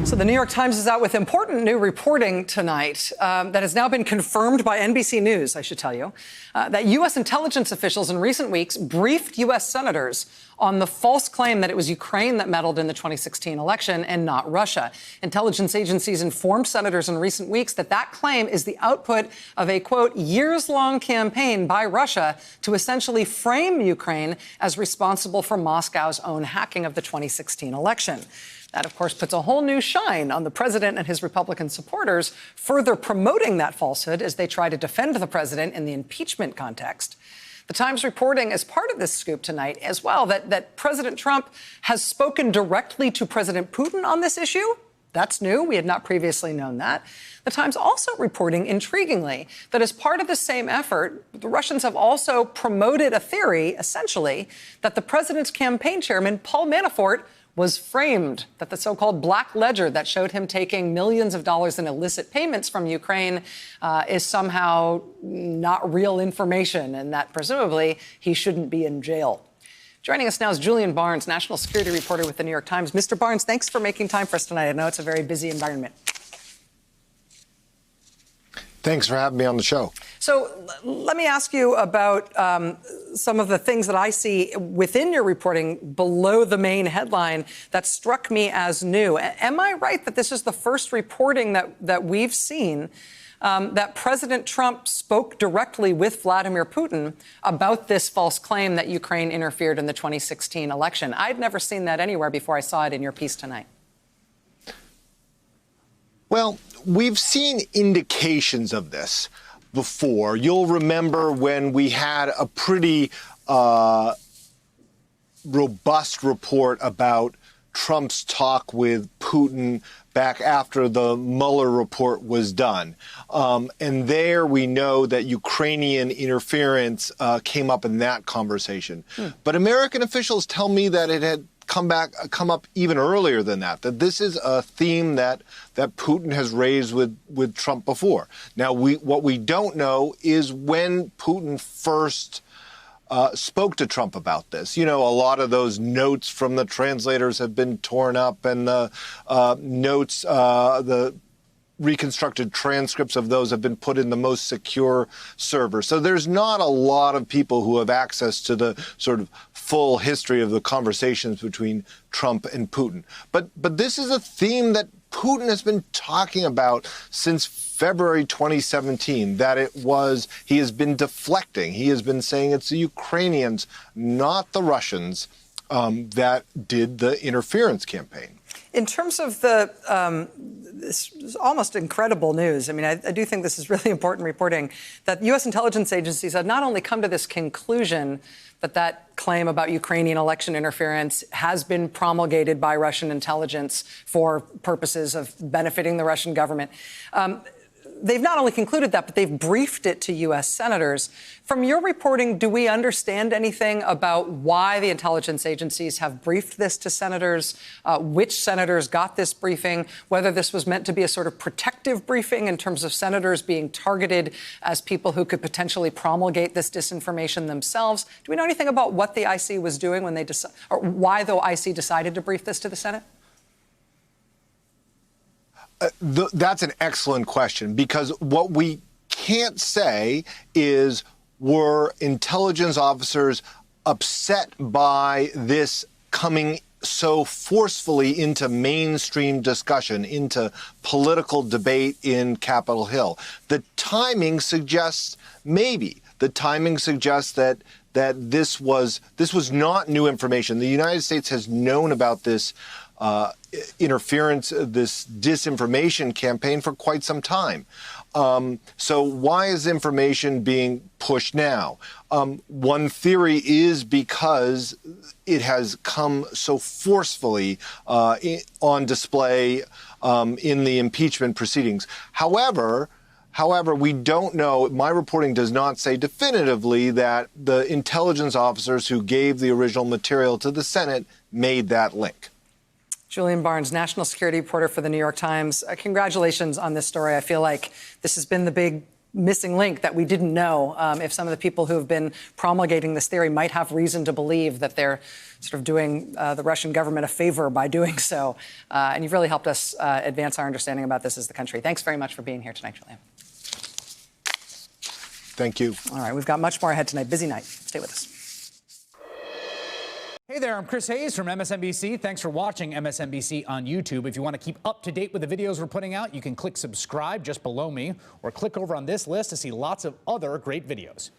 So the New York Times is out with important new reporting tonight that has now been confirmed by NBC News, I should tell you, that U.S. intelligence officials in recent weeks briefed U.S. senators on the false claim that it was Ukraine that meddled in the 2016 election and not Russia. Intelligence agencies informed senators in recent weeks that that claim is the output of a, quote, years-long campaign by Russia to essentially frame Ukraine as responsible for Moscow's own hacking of the 2016 election. That, of course, puts a whole new shine on the president and his Republican supporters, further promoting that falsehood as they try to defend the president in the impeachment context. The Times reporting as part of this scoop tonight as well that President Trump has spoken directly to President Putin on this issue. That's new. We had not previously known that. The Times also reporting, intriguingly, that as part of the same effort, the Russians have also promoted a theory, essentially, that the president's campaign chairman, Paul Manafort, was framed, that the so-called black ledger that showed him taking millions of dollars in illicit payments from Ukraine is somehow not real information, and that presumably he shouldn't be in jail. Joining us now is Julian Barnes, national security reporter with the New York Times. Mr. Barnes, thanks for making time for us tonight. I know it's a very busy environment. Thanks for having me on the show. So let me ask you about some of the things that I see within your reporting below the main headline that struck me as new. Am I right that this is the first reporting that we've seen that President Trump spoke directly with Vladimir Putin about this false claim that Ukraine interfered in the 2016 election? I'd never seen that anywhere before I saw it in your piece tonight. Well, we've seen indications of this before. You'll remember when we had a pretty robust report about Trump's talk with Putin back after the Mueller report was done. And there we know that Ukrainian interference came up in that conversation. But American officials tell me that it had come up even earlier than that this is a theme that Putin has raised with Trump before. Now, what we don't know is when Putin first spoke to Trump about this. You know, a lot of those notes from the translators have been torn up, and the notes, the reconstructed transcripts of those have been put in the most secure server. So there's not a lot of people who have access to the sort of full history of the conversations between Trump and Putin. But this is a theme that Putin has been talking about since February 2017, that he has been deflecting. He has been saying it's the Ukrainians, not the Russians, that did the interference campaign. In terms of this is almost incredible news. I mean, I do think this is really important reporting that U.S. intelligence agencies have not only come to this conclusion that claim about Ukrainian election interference has been promulgated by Russian intelligence for purposes of benefiting the Russian government. They've not only concluded that, but they've briefed it to U.S. senators. From your reporting, do we understand anything about why the intelligence agencies have briefed this to senators, which senators got this briefing, whether this was meant to be a sort of protective briefing in terms of senators being targeted as people who could potentially promulgate this disinformation themselves? Do we know anything about what the IC was doing when they or why the IC decided to brief this to the Senate? That's an excellent question, because what we can't say is, were intelligence officers upset by this coming so forcefully into mainstream discussion, into political debate in Capitol Hill? The timing suggests maybe. The timing suggests that this was not new information. The United States has known about this interference, this disinformation campaign for quite some time. So why is information being pushed now? One theory is because it has come so forcefully on display in the impeachment proceedings. However, we don't know. My reporting does not say definitively that the intelligence officers who gave the original material to the Senate made that link. Julian Barnes, national security reporter for the New York Times. Congratulations on this story. I feel like this has been the big missing link that we didn't know if some of the people who have been promulgating this theory might have reason to believe that they're sort of doing the Russian government a favor by doing so. And you've really helped us advance our understanding about this as the country. Thanks very much for being here tonight, Julian. Thank you. All right, we've got much more ahead tonight. Busy night. Stay with us. Hey there, I'm Chris Hayes from MSNBC. Thanks for watching MSNBC on YouTube. If you want to keep up to date with the videos we're putting out, you can click subscribe just below me or click over on this list to see lots of other great videos.